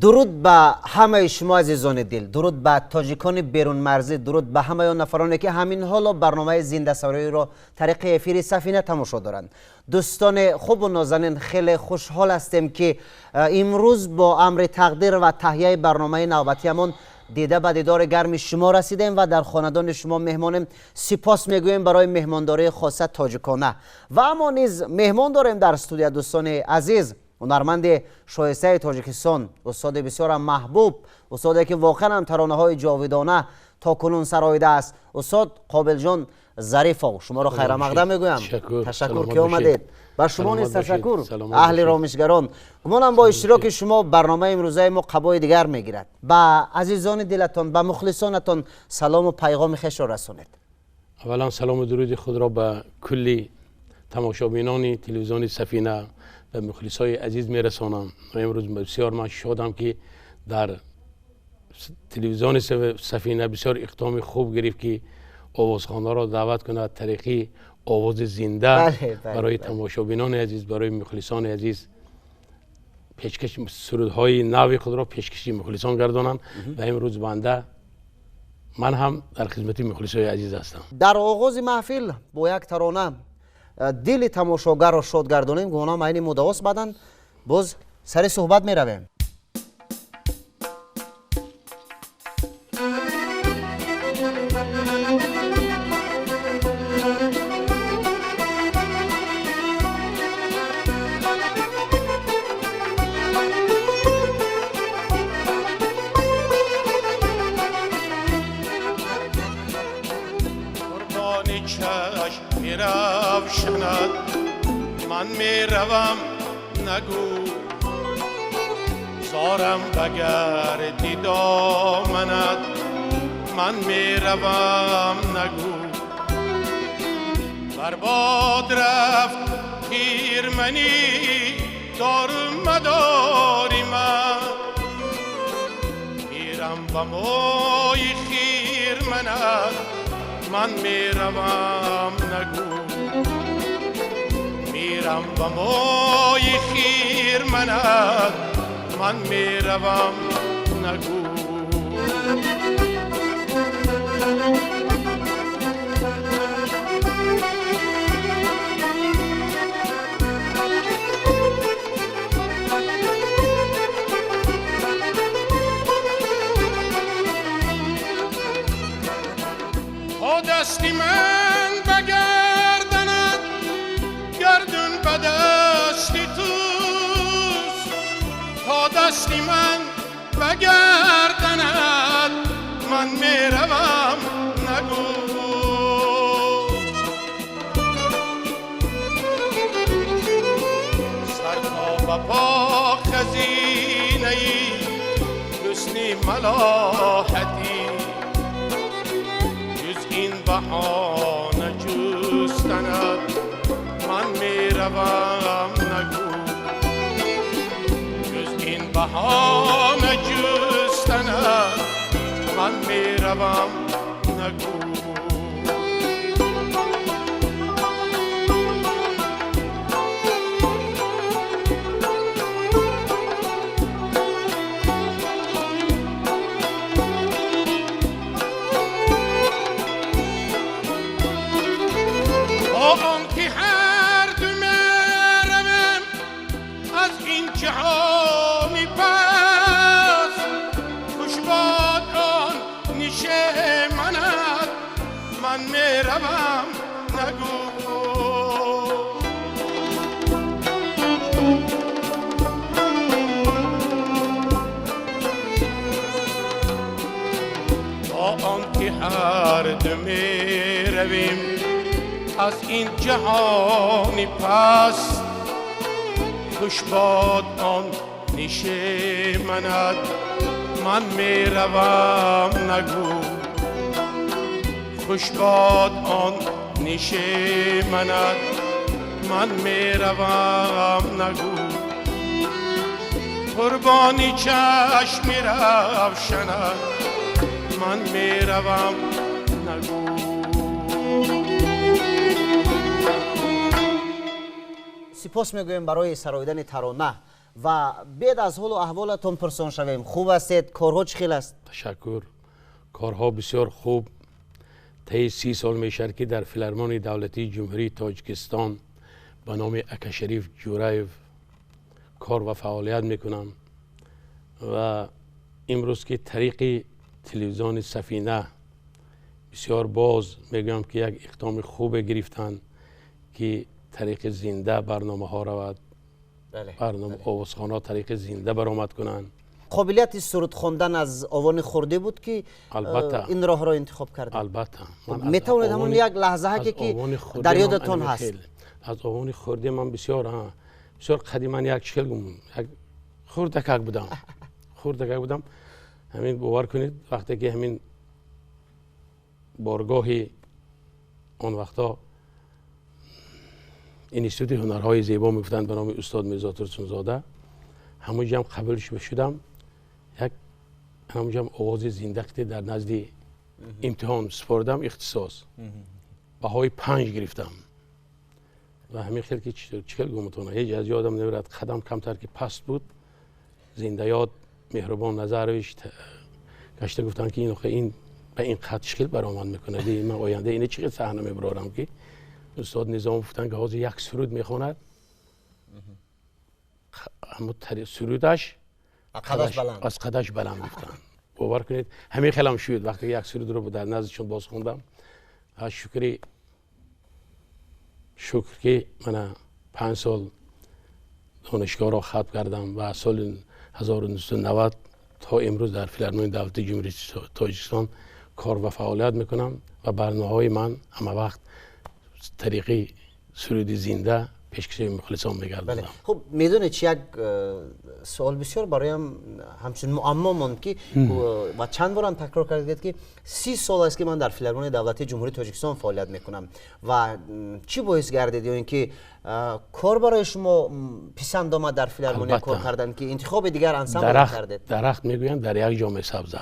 درود به همه شما عزیزان دل، درود به تاجیکان بیرون مرزی، درود به همه نفرانی که همین حالا برنامه زنده سرایی را طریق افیر سفینه تماشا دارند. دوستان خوب و نازنین، خیلی خوشحال هستیم که امروز با امر تقدیر و تهیه برنامه نوبتیمان دیده به دیدار گرم شما رسیدیم و در خاندان شما مهمانیم. سپاس میگوییم برای مهمانداری خاصه تاجیکانه و اما نیز مهمان داریم در استودیو دوستان عزیز، هنرمند شایسته تاجیکستان، استاد بسیار محبوب، استادی که واقعا هم ترانه های جاودانه تا کنون سراییده است، استاد قابل جان ظریفو. شما را خیر مقدم میگویم. تشکر که آمدید. بر شما نیز تشکر اهل رامشگران. گمانم با اشتراک شما برنامه امروزه ما قبای دیگر میگیرد. به عزیزان دلتان، به مخلصانتان سلام و پیغام خوش را رسانید. اولا سلام و درود خود را به کلی تماشابینان تلویزیون سفینه و مخلصای عزیز میرسانم. امروز بسیار من شادم که در تلویزیون سفینه بسیار اقدام خوب گرفت که آوازخوان‌ها را دعوت کند طریقی آواز زنده برای تماشابینان عزیز، برای مخلصان عزیز پیشکش سرودهای نو خود را پیشکشی مخلصان گردانند و امروز بنده من هم در خدمت مخلصای عزیز هستم. در آغاز محفل با یک ترانه دل تماشاگر را شاد گردانیم. گمانم این مدواس بدن باز سر صحبت می رویم. من میروم نگو زارم بگردی دامنت، من میروم نگو برباد رفت خیرمنی دارم مداری، من میرم به موی خیرمنت، من میروم نگو میرم به موی خیرمنت، من میروم نگو تا دستی من بگردند گردون به دستی توست، تا دستی من بگردند من میروم نگو سر تا به پا خزینه ای حسنی ملاحتی، جز این بهانه جستند من میروم نگو، جز این بهانه جستند من میروم نگو هر دو می رویم از این جهانی پس، خوش باد آن نشیمنت، من می روم نگو خوش باد آن نشیمنت، من می روم نگو قربانی چشمی روشنت، من میروم نگو سپاس میگویم برای سراییدن ترانه و بعد از حال و احوالتون پرسان شویم. خوب هستید؟ کارها چه خیل است؟ تشکر. کارها بسیار خوب. طی 30 سال میشه که در فیلارمونی دولتی جمهوری تاجیکستان به نام اکاشریف جورایف کار و فعالیت میکنم و امروز که طریق تلویزیون سفینه بسیار باز میگم که یک اقدام خوب گرفتن که طریق زنده برنامه ها رود. برنامه آوازخوان‌ها طریق زنده برآمد کنند. قابلیت سرود خواندن از آوان خورده بود که البته این راه را انتخاب کردید؟ البته. میتونید همون یک لحظه که در یادتون هست؟ از آوان خورده من بسیار قدیما یک خردک بودم. همین باور کنید وقتی که همین بارگاهی اون وقتا انستیتوت هنرهای زیبا میگفتند به نام استاد میرزا ترسونزاده، همونجا هم قبول شدم. همونجا هم آواز زنده در نزد امتحان سپردم اختصاص بهای 5 گرفتم و همین خیلی که چکل گمتونه هیچ از یادم نمیرد. قدم کمتر که پست بود زنده یاد مهربان نظرش گشته گفتن که این به این قد شکل برآمد میکنه من آینده اینه چقدر صحنه میبرارم که استاد نظام گفتن که حاضر یک سرود میخواند اما سرودش از قدش بلند گفتن. باور کنید همین خیلم شد وقتی یک سرود رو در نزدشون باز خوندم. شکر که من 5 سال دانشگاه را ختم کردم و سال 1990 تا امروز در فیلارمونی دولتی جمهوری تاجیکستان کار و فعالیت میکنم و برنامه‌های من همه وقت طریقی سرودی زنده پیشکش مخلصان میگردم. خب میدونید چی یک سوال بسیار برایم همچون معما ماند که و چند بار هم تکرار کردید که 30 سال است که من در فیلارمونی دولتی جمهوری تاجیکستان فعالیت میکنم و چی باعث گردید یا اینکه کار برای شما پسند آمد در فیلارمونی کار کردن که انتخاب دیگر انسان کردید؟ درخت میگویند در یک جامعه سبز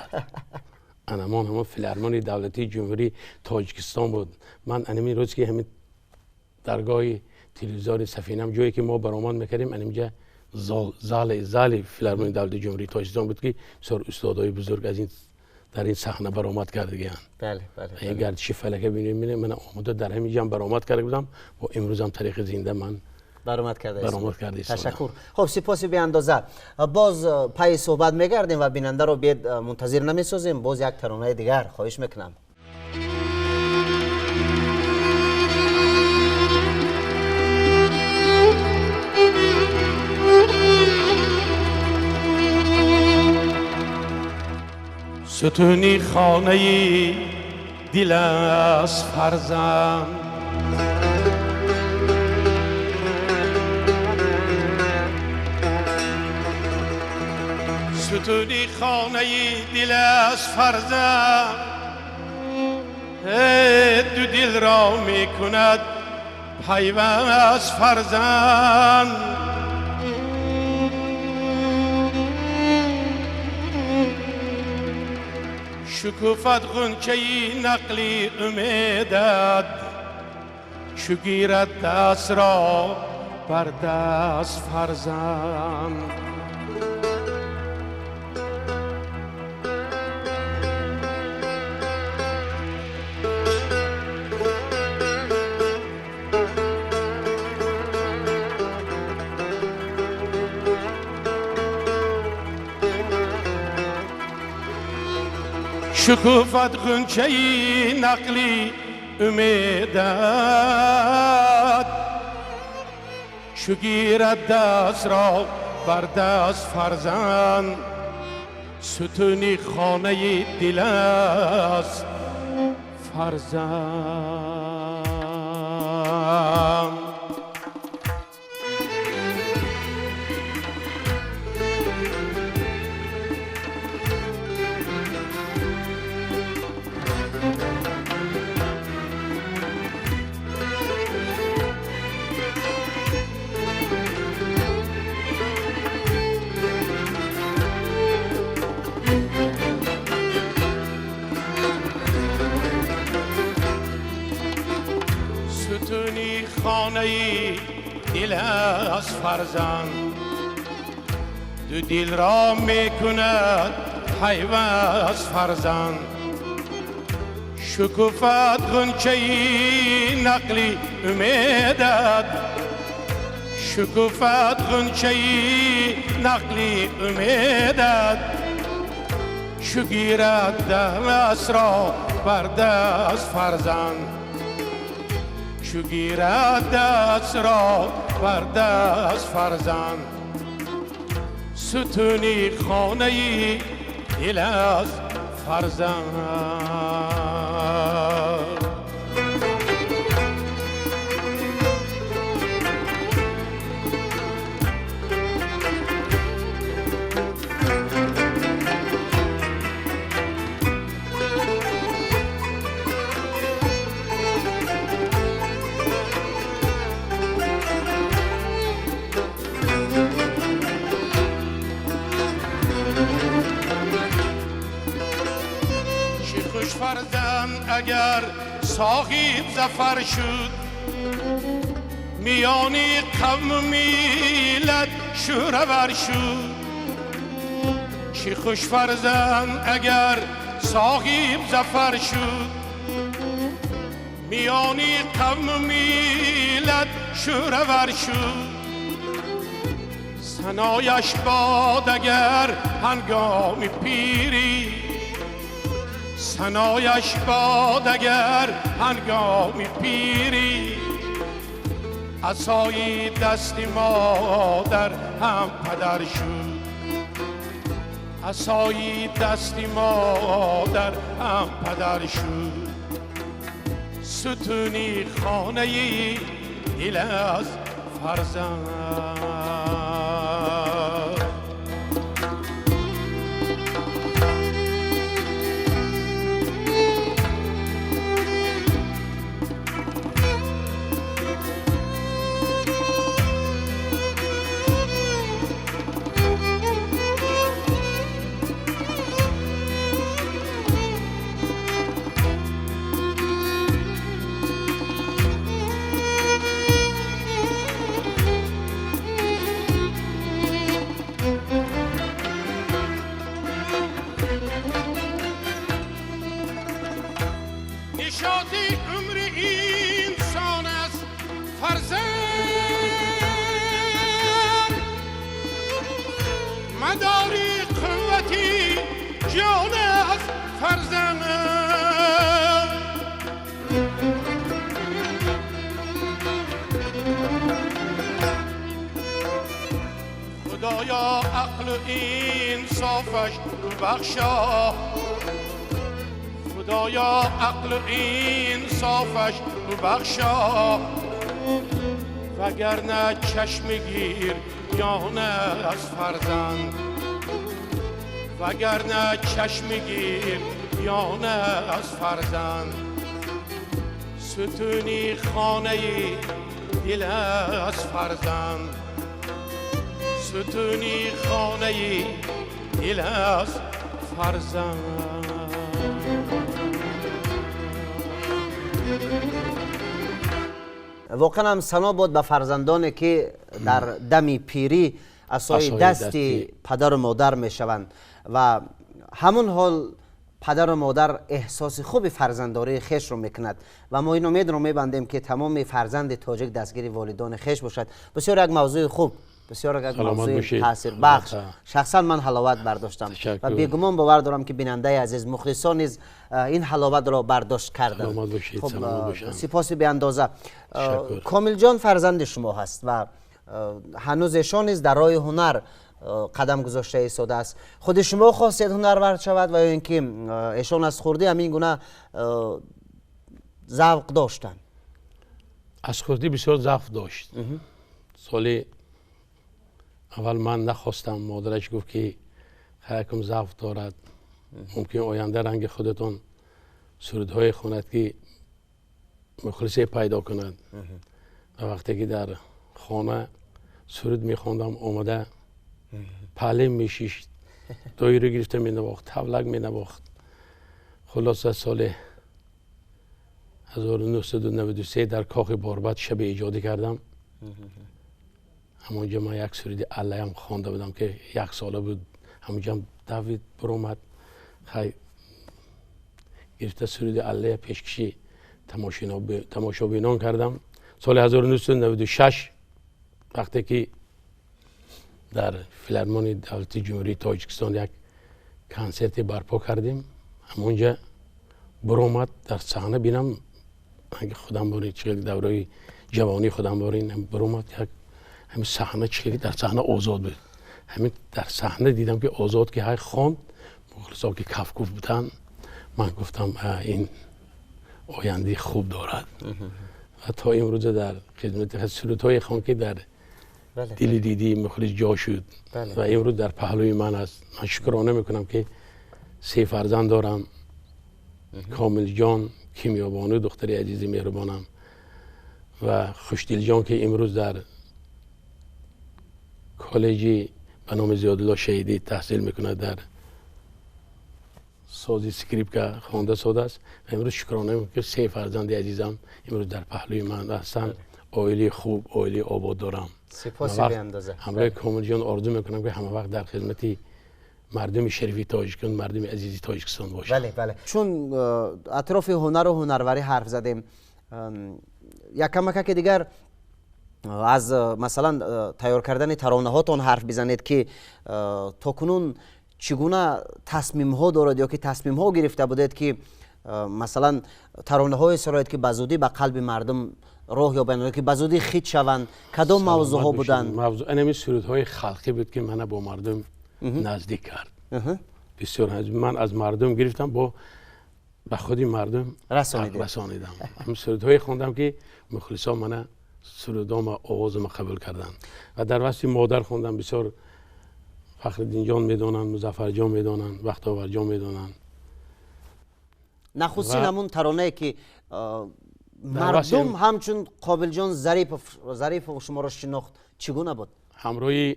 انمان همون فیلارمونی دولتی جمهوری تاجیکستان بود. من انمی روز که همین درگاه تلویزیون سفینه جایی که ما برآمد میکردیم اینجا زال فیلارمونی دولتی جمهوری تاجیکستان بود که بسیار استادای بزرگ از این در این صحنه برآمد کرده گیان. بله. این گردش فلکه ببینید من آمده در همین جام برآمد کرده بودم و امروز هم طریق زنده من برآمد کرده. تشکر. خب سپاس بی اندازه. باز پای صحبت میگردیم و بیننده رو بید منتظر نمیسازیم. باز یک ترانه دیگر خواهش میکنم. ستونی خانه دل از فرزند ستونی خانه دل از فرزند دو دل را می کند پیوند از فرزند شکوفت غنچه نقلی امیدت چو گیرد دست را بر دست فرزند شکوفت غنچه نقلی امیدت چو گیرد دست را بر دست فرزند ستونی خانه دل است فرزند خانه دل از فرزند دو دل را میکند پیوست فرزند شکوفت غنچه‌ای نقلی امیدت شکوفت غنچه‌ای نقلی امیدت چو گیرد دست را بر دست فرزند چو گیرد دست را بر دست فرزند ستونی خانه دل از فرزند فرزند اگر صاحب ظفر شد میانی قوم میلت شورور شد چه خوش فرزند اگر صاحب ظفر شد میانی قوم میلت شورور شد ثنایش باد اگر هنگام پیری ثنایش باد اگر هنگام پیری عصای دست مادر هم پدر شد عصای دست مادر هم پدر شد ستونی خانه دل از فرزند نشاطی عمر انسان است فرزند مداری قوتی جان است فرزند خدایا عقل و انصافش ببخشا خدایا عقل و انصافش ببخشا وگرنه چشم گیر یانه از فرزند وگرنه چشم گیر یانه از فرزند ستونی خانه دل از فرزند ستونی خانه دل از فرزند واقعا هم ثنا بود به فرزندانی که در دم پیری عصای دستی پدر و مادر می شوند و همون حال پدر و مادر احساس خوب فرزندداری خیش رو میکند و ما این امید رو میبندیم که تمام فرزند تاجیک دستگیر والدان خیش باشد. بسیار یک موضوع خوب، بسیار یک موضوع تاثیر بخش. شخصا من حلاوت برداشتم و بیگمان باور دارم که بیننده عزیز مخلصان نیز این حلاوت را برداشت کردند. خب سپاس بی اندازه. کامل جان فرزند شما هست و هنوز ایشان نیز در راه هنر قدم گذاشته ایستاده است. خود شما خواستید هنرورد شود و یا اینکه ایشان از خردی همین گونه ذوق داشتن؟ از خردی بسیار ذوق داشت. سال اول من نخواستم، مادرش گفت که خیلیکم ذوق دارد، ممکن آینده رنگ خودتون سرودهای خوند که مخلصی پیدا کند. و وقتی که در خانه سرود میخوندم آمده پله میشیشت، دایره گرفته می نواخت، تبلک می نواخت. خلاصه سال 1993 در کاخ باربد شب ایجادی کردم. همونجا من یک سرود الله هم خوانده بودم که 1 ساله بود. همونجا هم داوید برآمد خیلی گرفته سرود الله پیشکشی تماشابینان کردم. سال 1996 وقتی که در فیلارمونی دولتی جمهوری تاجیکستان یک کنسرت برپا کردیم، همونجا برآمد در صحنه بینم اگه خودم باری چقدر دورای جوانی خودم باری برآمد یک همین صحنه چقدر در صحنه آزاد بود. همین در صحنه دیدم که آزاد که های خواند، مخلصا که کفکوف بودن، من گفتم این آینده خوب دارد. و تا امروز در خدمت سرودهای خان که در دل دیدی مخلص جا شد و امروز در پهلوی من است. من شکرانه میکنم که 3 فرزند دارم، کامل جان، کیمیا بانو دختر عزیز مهربانم و خوشدل جان که امروز در کالجی به نام زیادالله شهیدی تحصیل میکنه، در سازی سکریپ که خواننده ساده است. امروز شکرانه میکنم که 3 فرزند عزیزم امروز در پهلوی من هستند. عائله خوب، عائله آباد دارم. سپاس بی اندازه. همراه کامل جان آرزو میکنم که همه وقت در خدمت مردم شریفی تاجیکستان، مردم عزیزی تاجیکستان باشم. بله. چون اطراف هنر و هنروری حرف زدیم، یک کمک که دیگر از مثلا تیار کردن ترانه هاتون حرف بزنید که تاکنون چگونه تصمیم ها دارد یا که تصمیم ها گرفته بودید که مثلا ترانه های سرایت که بزودی به قلب مردم راه یابند، که بزودی خیت شوند، کدام موضوع ها بودند؟ موضوع انمی سرودهای خلقی بود که من با مردم نزدیک کرد. بسیار من از مردم گرفتم با خودی مردم رسانیدم. هم سرودهای خوندم که مخلصا من سرودام آوازم قبول کردن و در واسه مادر خوندم. بسیار فخرالدین جان میدونن، مظفر جان میدونن، بختاور جان میدونن. نخستین همون ترانه که مردم همچون قابل جان ظریف و شما را شناخت چگونه بود؟ همراه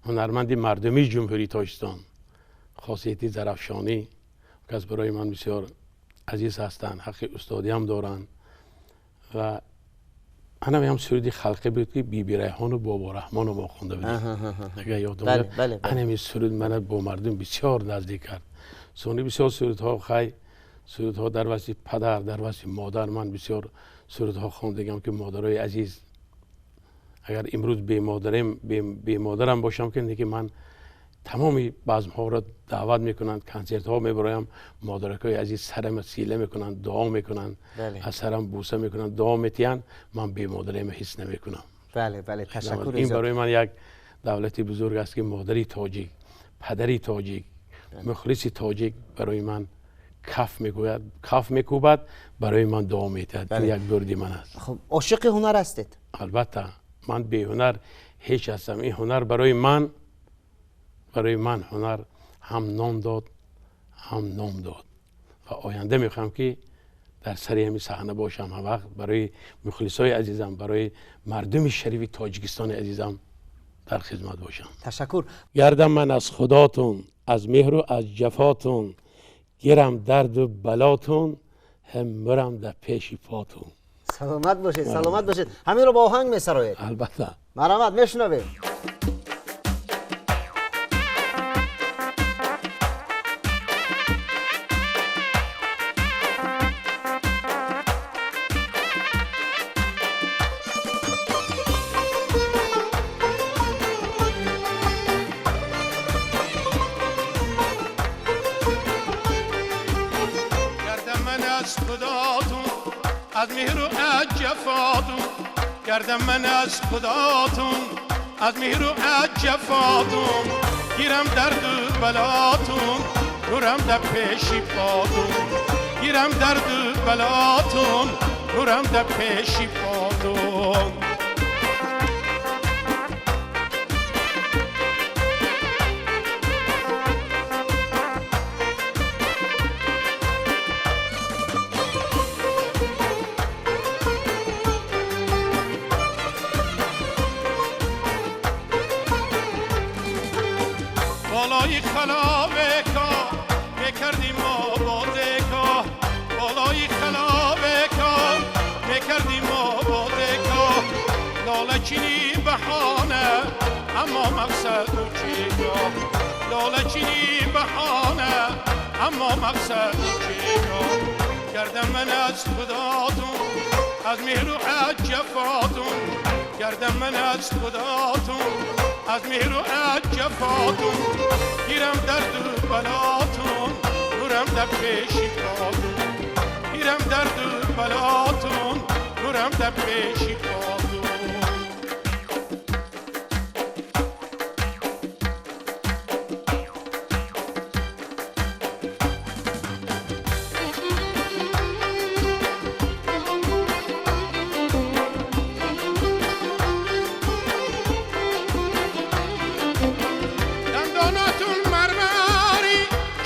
هنرمند مردمی جمهوری تاجیکستان خاصیتی زرافشانی که از برای من بسیار عزیز هستند، حق استادی هم دارن و انا هم سرودی خلقی بود که بی ریحان و بابا رحمان رو ما خونده بودیم. اگه یادم بیاد انا سرود من با مردم بسیار نزدیک کرد. سونی بسیار سرودها خیلی سرودها در واسه پدر، در واسه مادر، من بسیار سرودها خوندم که مادرای عزیز اگر امروز بی مادرم باشم که من تمامی بزم ها را دعوت میکنند، کنسرت ها میبرایم، مادرکای عزیز سرم سیله میکنند، دعا میکنند، از سرم بوسه میکنند، دعا میتین، من بی مادرم حس نمیکنم. بله تشکر. این برای من یک دولتی بزرگ است که مادری تاجیک، پدری تاجیک، مخلصی تاجیک برای من کف میکوبد، برای من دعا میتید. یک بردی من است. خب عاشق هنر هستید؟ البته من بی هنر هیچ هستم. این هنر برای من هنر هم نام داد و آینده میخوام که در سری همین صحنه باشم، هر وقت برای مخلصای عزیزم، برای مردم شریف تاجیکستان عزیزم در خدمت باشم. تشکر. گردم من از خداتون، از مهر و از جفاتون، گیرم درد و بلاتون، هم مرم در پیش پاتون. سلامت باشید. همین رو با آهنگ میسرایید؟ البته. مرحمت، میشنویم. از مهر و از جفاتون، گردم من از خداتون، از مهر و از جفاتون، گیرم درد و بلاتون، نورم در پیشی پاتون، گیرم درد و بلاتون، نورم در پیشی پاتون. بالای خلابه کا میکردیم ما بازه کا، بالای خلابه کا میکردیم ما بازه کا، لاله چینی بهانه اما مقصد او چیگا لاله چینی بهانه اما مقصد او چیگا گردم من از خداتون از مهر و از جفاتون گردم من از خداتون از مهر و از جفاتون گیرم درد و بلاتون برم در پیشی کاتون گیرم درد و بلاتون برم در پیشی کاتون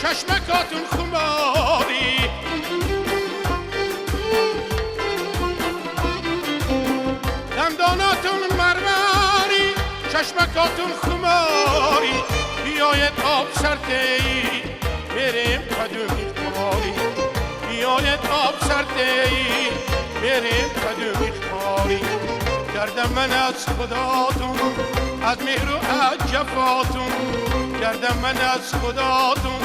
چشمکاتون خماری دنداناتون مرمری چشمکاتون خماری بیاید آب سرتهی بریم قدومی خواری بیاید آب سرتهی بریم قدومی خواری گردم من از خداتون از مهر و از جفاتون گردم من از خداتون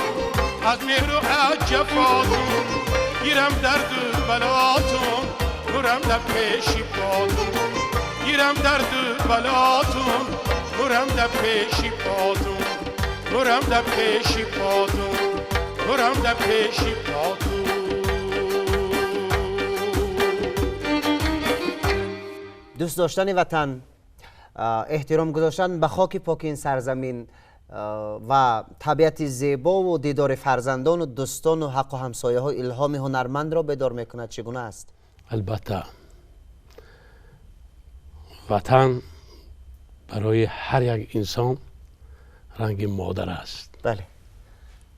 از مهر و از جفاتون گیرم درد و بلاتون برم در پیشی پاتون گیرم درد و بلاتون برم در پیشی پاتون برم در پیشی پاتون برم در پیشی پاتون دوست داشتن وطن، احترام گذاشتن به خاک پاک این سرزمین و طبیعت زیبا و دیدار فرزندان و دوستان و حق و همسایه ها الهام هنرمند را بیدار میکند. چگونه است؟ البته وطن برای هر یک انسان رنگ مادر است. بله.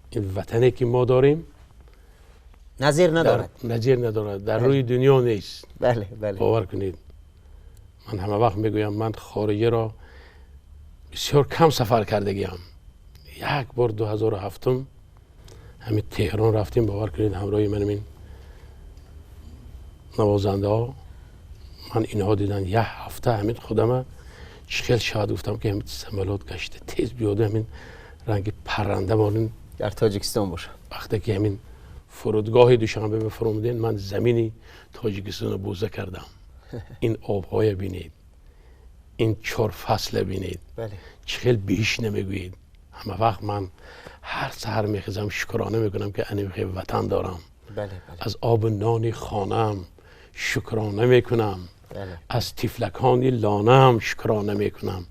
این وطنی که ما داریم نظیر ندارد. نظیر ندارد، در روی دنیا نیست. بله بله. باور کنید من همه وقت میگویم من خارجی را بسیار کم سفر کردگیم. یک بار 2007 همین تهران رفتیم، باور کنید همراه من این نوازنده ها من اینها دیدن یک هفته همین خودم چخیل شاید گفتم که همین سمالات گشته تیز بیاده همین رنگ پرنده مالین در تاجیکستان باشه. وقتی که همین فرودگاه دوشنبه بفرمودین من زمینی تاجیکستان رو بوزه کردم. این آبهای بینید، این 4 فصل بینید. بله. چخیل بیش نمیگویید. همه وقت من هر سحر میخیزم شکرانه میکنم که انیمخی وطن دارم. بله بله. از آب نانی خانم شکرانه میکنم. بله. از تفلکانی لانم شکرانه میکنم.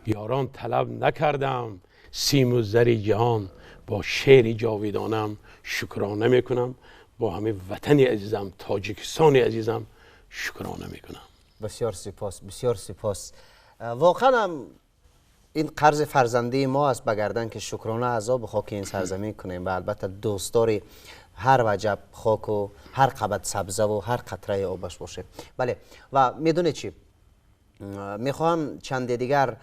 یاران طلب نکردم سیم و زری جهان، با شعری جاویدانم شکرانه میکنم. با همه وطنی عزیزم تاجیکستانی عزیزم شکرانه میکنم. بسیار سپاس، بسیار سپاس. واقعا هم این قرض فرزندی ما است بگردن که شکرانه عذاب به خاک این سرزمین کنیم و البته دوستدار هر وجب خاک و هر قبط سبزه و هر قطره آبش باشه. بله. و میدونه چی؟ میخواهم چند دیگر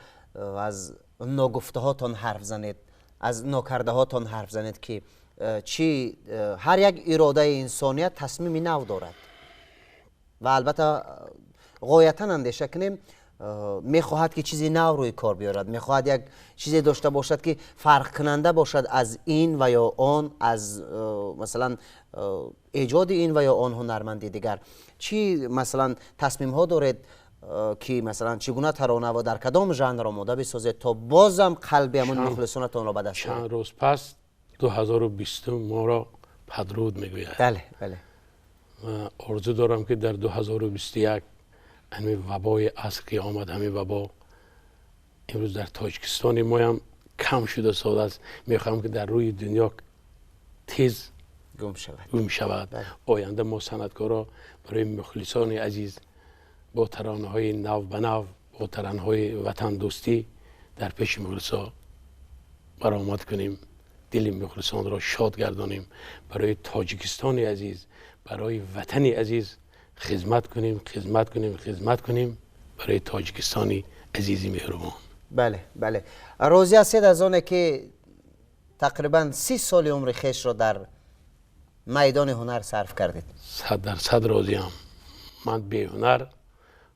از ناگفته هاتون حرف زنید، از ناکرده هاتون حرف زنید که چی هر یک اراده انسانیت تصمیمی نو دارد و البته غایتا اندیشه کنیم میخواهد که چیزی نو روی کار بیارد، میخواهد یک چیزی داشته باشد که فرق کننده باشد از این و یا آن، از مثلا ایجاد این و یا آن هنرمندی دیگر. چی مثلا تصمیم ها دارید که مثلا چگونه ترانه و در کدام ژانر آماده بسازید تا بازم قلب همون مخلصانتون را به دست چند آورید؟ روز پس 2020 ما را پدرود میگوید. بله بله. آرزو دارم که در 2021 همین وبای عصر که آمد، همین وبا امروز در تاجیکستان ما هم کم شده ساده است، میخوام که در روی دنیا تیز گم شود. آینده ما صنعتکارا برای مخلصان عزیز با ترانه های نو به نو، با ترانه های وطن دوستی در پیش مخلصا برآمد کنیم، دل مخلصان را شاد گردانیم، برای تاجیکستان عزیز، برای وطن عزیز خدمت کنیم، خدمت کنیم، خدمت کنیم برای تاجیکستانی عزیزی مهربان. بله بله. راضی هستید از آنه که تقریبا 30 سال عمر خویش را در میدان هنر صرف کردید؟ 100% راضیم. من بی هنر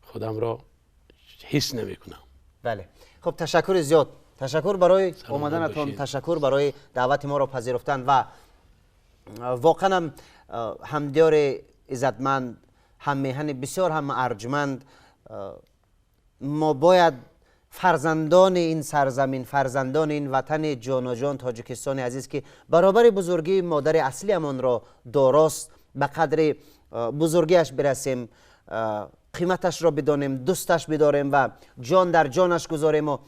خودم را حس نمی کنم. بله. خب تشکر زیاد، تشکر برای سلامت اومدنتون، باشید. تشکر برای دعوت ما را پذیرفتن و واقعا هم همدیار عزتمند، هم میهن بسیار هم ارجمند. ما باید فرزندان این سرزمین، فرزندان این وطن جان و جان تاجیکستان عزیز که برابر بزرگی مادر اصلی امان را داراست، به قدر بزرگیش برسیم، قیمتش را بدانیم، دوستش بداریم و جان در جانش گذاریم و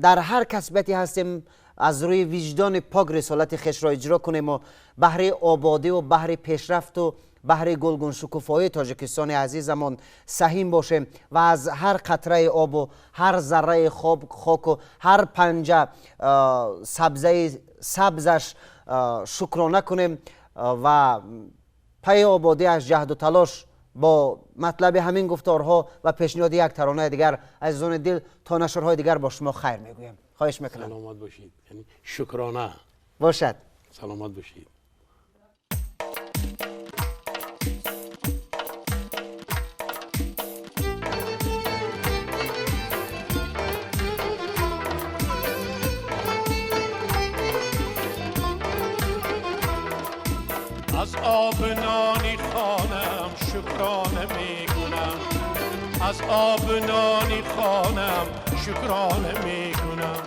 در هر کسبتی هستیم از روی وجدان پاک رسالت خویش را اجرا کنیم و بهر آبادی و بهر پیشرفت و بهر گلگون شکوفایی تاجیکستان عزیزمان سهیم باشیم و از هر قطره آب و هر ذره خاک و هر پنجه سبزش شکرانه کنیم و پی آبادی از جهد و تلاش با مطلب همین گفتارها و پیشنهاد یک ترانه دیگر عزیزان دل تا نشرهای دیگر با شما خیر میگویم. خواهش میکنم. سلامت باشید. یعنی شکرانه. باشد. سلامت باشید. از آب نانی خانم شکرانه میکنم، از آب نانی خانم شکرانه میکنم،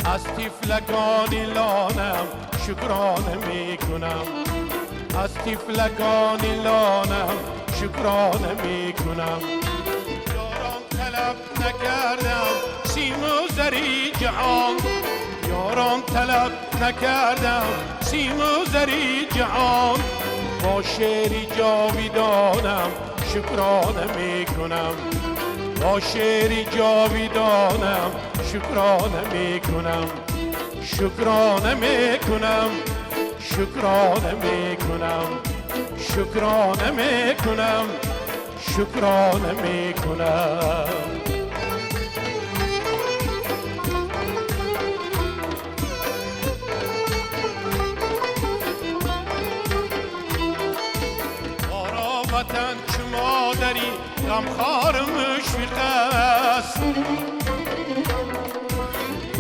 از طفلکانی لانم شکرانه میکنم، از طفلکانی لانم شکرانه میکنم. یاران طلب نکردم سیم و زری جهان، یاران طلب نکردم سیم و زری جهان، با شعری جاویدانم شکرانه میکنم، با شعری جاویدانم شکرانه میکنم، شکرانه میکنم، شکرانه میکنم، شکرانه میکنم، شکرانه میکنم. وطن چه مادری غمخوار مشفق است،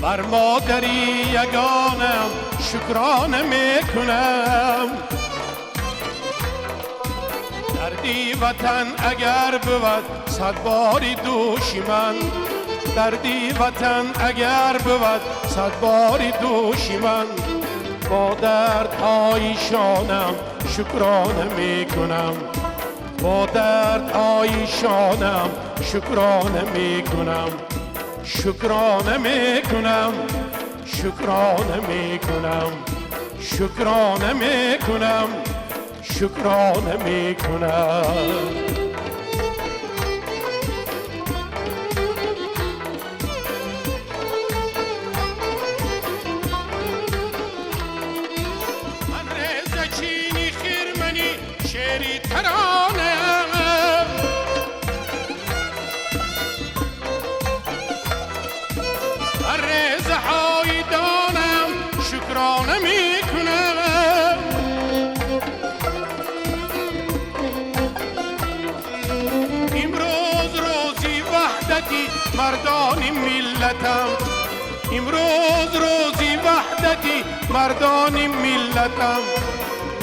بر مادری یگانم شکرانه میکنم. دردی وطن اگر بود صد باری دوشی من، دردی وطن اگر بود صد باری دوشی من، با دردهای شانم شکرانه میکنم، با دردهای شانم شکرانه میکنم، شکرانه میکنم، شکرانه میکنم، شکرانه میکنم، شکرانه میکنم. شکرانه میکنم، امروز روزی وحدتی مردان ملتم، امروز روزی وحدتی مردان ملتم،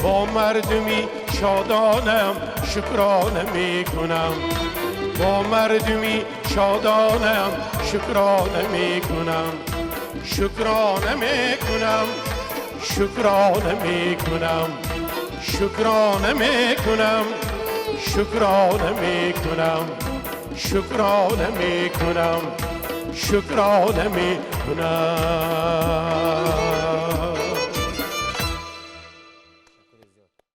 با مردمی شادانم شکرانه میکنم، با مردمی شادانم شکرانه میکنم، شکرانه میکنم، شکرانه میکنم، شکرانه میکنم، شکرانه میکنم، شکرانه میکنم، شکرانه میکنم.